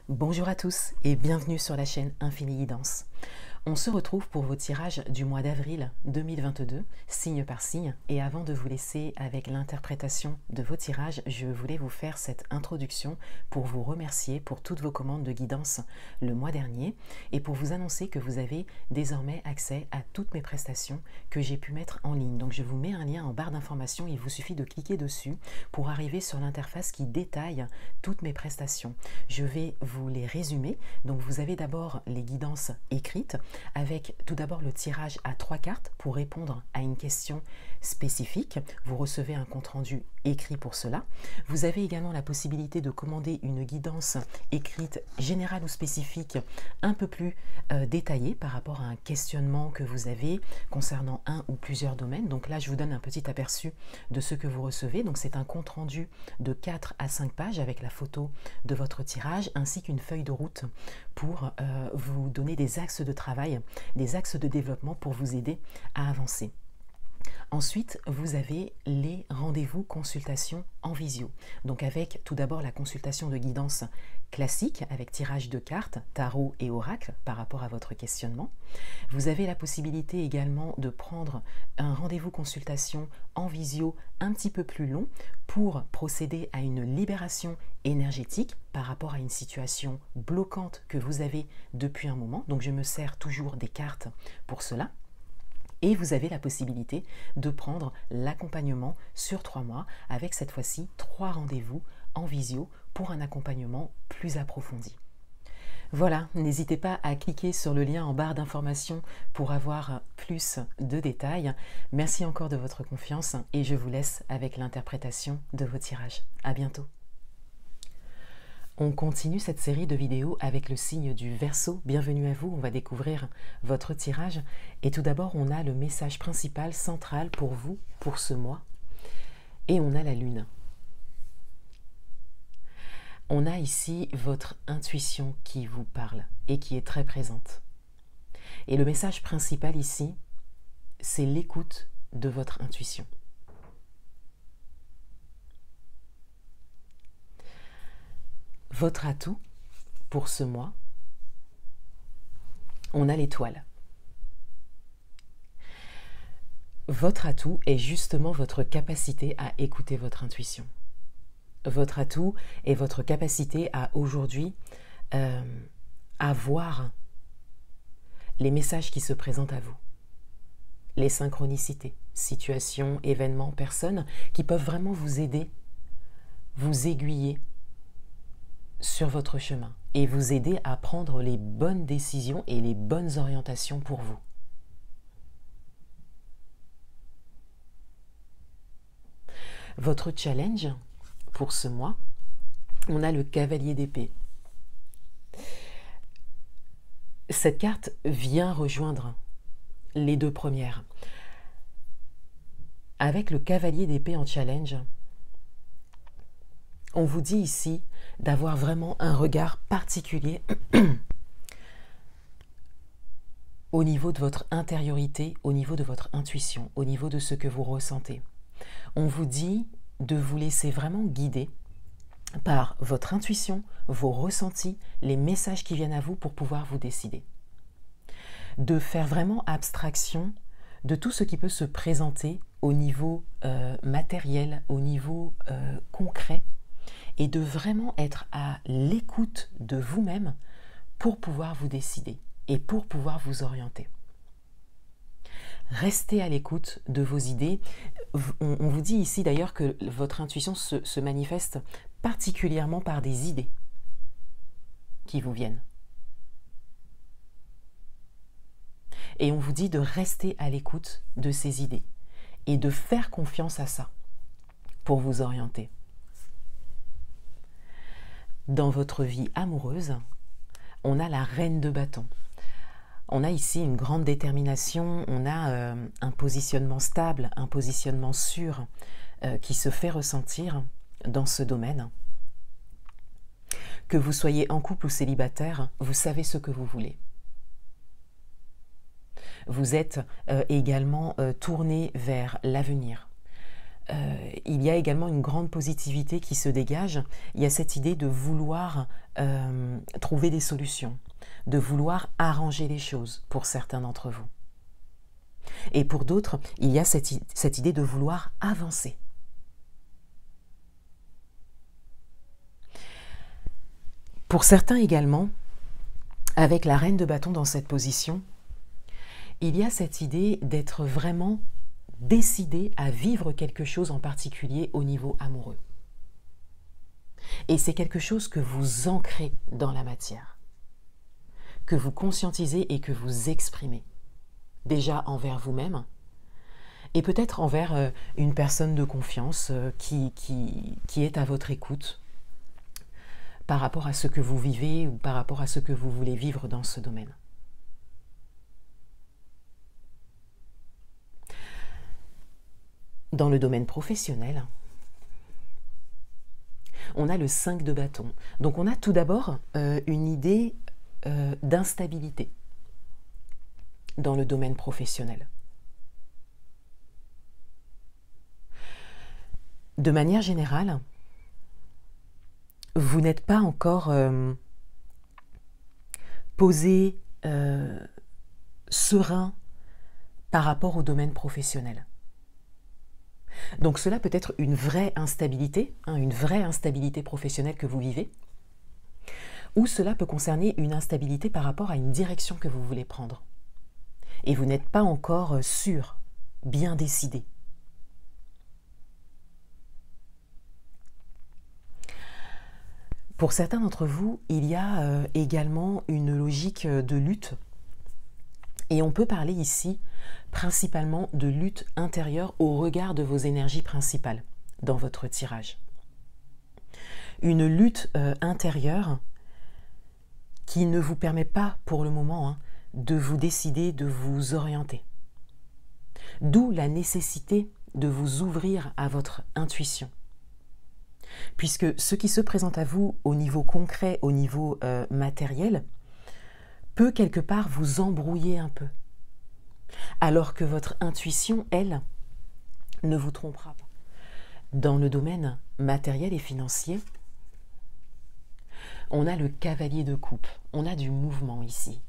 Bonjour à tous et bienvenue sur la chaîne Infini Guidance. On se retrouve pour vos tirages du mois d'avril 2022, signe par signe. Et avant de vous laisser avec l'interprétation de vos tirages, je voulais vous faire cette introduction pour vous remercier pour toutes vos commandes de guidance le mois dernier et pour vous annoncer que vous avez désormais accès à toutes mes prestations que j'ai pu mettre en ligne. Donc je vous mets un lien en barre d'information, il vous suffit de cliquer dessus pour arriver sur l'interface qui détaille toutes mes prestations. Je vais vous les résumer. Donc vous avez d'abord les guidances écrites, avec tout d'abord le tirage à 3 cartes pour répondre à une question spécifique. Vous recevez un compte-rendu écrit pour cela. Vous avez également la possibilité de commander une guidance écrite générale ou spécifique un peu plus détaillée par rapport à un questionnement que vous avez concernant un ou plusieurs domaines. Donc là, je vous donne un petit aperçu de ce que vous recevez. Donc c'est un compte-rendu de 4 à 5 pages avec la photo de votre tirage ainsi qu'une feuille de route pour vous donner des axes de travail, des axes de développement pour vous aider à avancer. Ensuite, vous avez les rendez-vous consultations en visio. Donc avec tout d'abord la consultation de guidance classique avec tirage de cartes, tarot et oracle par rapport à votre questionnement. Vous avez la possibilité également de prendre un rendez-vous consultation en visio un petit peu plus long pour procéder à une libération énergétique par rapport à une situation bloquante que vous avez depuis un moment. Donc je me sers toujours des cartes pour cela. Et vous avez la possibilité de prendre l'accompagnement sur 3 mois avec cette fois-ci 3 rendez-vous en visio pour un accompagnement plus approfondi. Voilà, n'hésitez pas à cliquer sur le lien en barre d'information pour avoir plus de détails. Merci encore de votre confiance et je vous laisse avec l'interprétation de vos tirages. À bientôt. On continue cette série de vidéos avec le signe du Verseau. Bienvenue à vous, on va découvrir votre tirage. Et tout d'abord, on a le message principal, central pour vous, pour ce mois. Et on a la Lune. On a ici votre intuition qui vous parle et qui est très présente. Et le message principal ici, c'est l'écoute de votre intuition. Votre atout pour ce mois, on a l'étoile. Votre atout est justement votre capacité à écouter votre intuition. Votre atout est votre capacité à aujourd'hui à voir les messages qui se présentent à vous, les synchronicités, situations, événements, personnes qui peuvent vraiment vous aider, vous aiguiller sur votre chemin et vous aider à prendre les bonnes décisions et les bonnes orientations pour vous. Votre challenge pour ce mois, on a le cavalier d'épée. Cette carte vient rejoindre les 2 premières. Avec le cavalier d'épée en challenge, on vous dit ici d'avoir vraiment un regard particulier au niveau de votre intériorité, au niveau de votre intuition, au niveau de ce que vous ressentez. On vous dit de vous laisser vraiment guider par votre intuition, vos ressentis, les messages qui viennent à vous pour pouvoir vous décider. De faire vraiment abstraction de tout ce qui peut se présenter au niveau matériel, au niveau concret, et de vraiment être à l'écoute de vous-même pour pouvoir vous décider et pour pouvoir vous orienter. Restez à l'écoute de vos idées. On vous dit ici d'ailleurs que votre intuition se manifeste particulièrement par des idées qui vous viennent. Et on vous dit de rester à l'écoute de ces idées et de faire confiance à ça pour vous orienter. Dans votre vie amoureuse, on a la reine de bâton. On a ici une grande détermination, on a un positionnement stable, un positionnement sûr qui se fait ressentir dans ce domaine. Que vous soyez en couple ou célibataire, vous savez ce que vous voulez. Vous êtes également tourné vers l'avenir. Il y a également une grande positivité qui se dégage. Il y a cette idée de vouloir trouver des solutions, de vouloir arranger les choses pour certains d'entre vous. Et pour d'autres, il y a cette idée de vouloir avancer. Pour certains également, avec la reine de bâton dans cette position, il y a cette idée d'être vraiment décidé à vivre quelque chose en particulier au niveau amoureux. Et c'est quelque chose que vous ancrez dans la matière, que vous conscientisez et que vous exprimez, déjà envers vous-même, et peut-être envers une personne de confiance qui est à votre écoute par rapport à ce que vous vivez ou par rapport à ce que vous voulez vivre dans ce domaine. Dans le domaine professionnel, on a le 5 de bâton. Donc on a tout d'abord une idée d'instabilité dans le domaine professionnel. De manière générale, vous n'êtes pas encore posé, serein par rapport au domaine professionnel. Donc cela peut être une vraie instabilité, une vraie instabilité professionnelle que vous vivez, ou cela peut concerner une instabilité par rapport à une direction que vous voulez prendre. Et vous n'êtes pas encore sûr, bien décidé. Pour certains d'entre vous, il y a également une logique de lutte. Et on peut parler ici principalement de lutte intérieure au regard de vos énergies principales dans votre tirage. Une lutte intérieure qui ne vous permet pas pour le moment de vous décider, de vous orienter. D'où la nécessité de vous ouvrir à votre intuition. Puisque ce qui se présente à vous au niveau concret, au niveau matériel, peut quelque part vous embrouiller un peu. Alors que votre intuition, elle, ne vous trompera pas. Dans le domaine matériel et financier, on a le cavalier de coupe, on a du mouvement ici.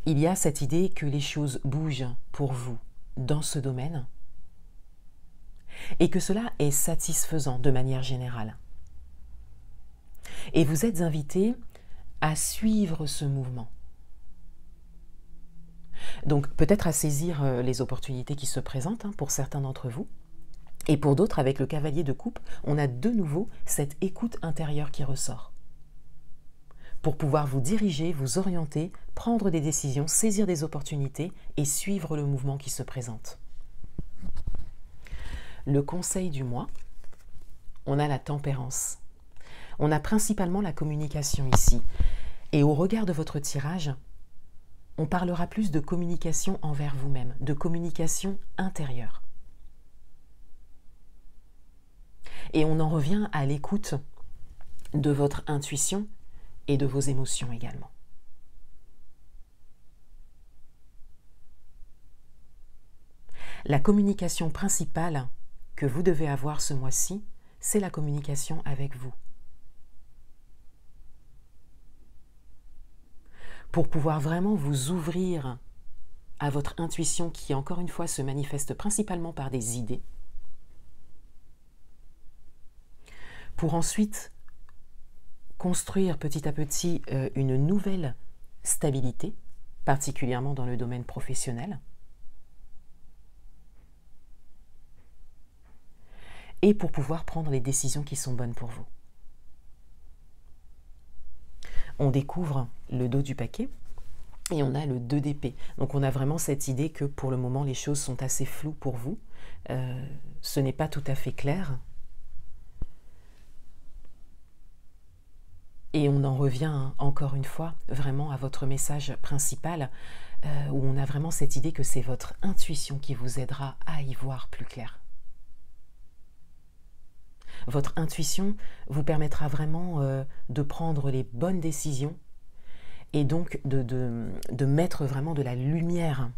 Il y a cette idée que les choses bougent pour vous dans ce domaine et que cela est satisfaisant de manière générale. Et vous êtes invité à suivre ce mouvement. Donc peut-être à saisir les opportunités qui se présentent pour certains d'entre vous. Et pour d'autres, avec le cavalier de coupe, on a de nouveau cette écoute intérieure qui ressort. Pour pouvoir vous diriger, vous orienter, prendre des décisions, saisir des opportunités et suivre le mouvement qui se présente. Le conseil du mois, on a la tempérance. On a principalement la communication ici. Et au regard de votre tirage, on parlera plus de communication envers vous-même, de communication intérieure. Et on en revient à l'écoute de votre intuition et de vos émotions également. La communication principale que vous devez avoir ce mois-ci, c'est la communication avec vous. Pour pouvoir vraiment vous ouvrir à votre intuition qui, encore une fois, se manifeste principalement par des idées, pour ensuite construire petit à petit une nouvelle stabilité, particulièrement dans le domaine professionnel, et pour pouvoir prendre les décisions qui sont bonnes pour vous. On découvre le dos du paquet et on a le 2 d'épée. Donc on a vraiment cette idée que pour le moment les choses sont assez floues pour vous. Ce n'est pas tout à fait clair. Et on en revient encore une fois vraiment à votre message principal où on a vraiment cette idée que c'est votre intuition qui vous aidera à y voir plus clair. Votre intuition vous permettra vraiment de prendre les bonnes décisions et donc de mettre vraiment de la lumière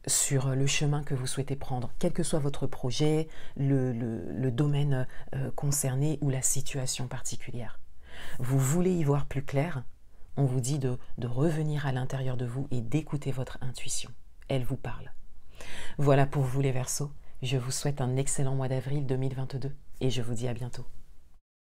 sur le chemin que vous souhaitez prendre, quel que soit votre projet, le domaine concerné ou la situation particulière. Vous voulez y voir plus clair, on vous dit de revenir à l'intérieur de vous et d'écouter votre intuition. Elle vous parle. Voilà pour vous les Verseaux. Je vous souhaite un excellent mois d'avril 2022 et je vous dis à bientôt.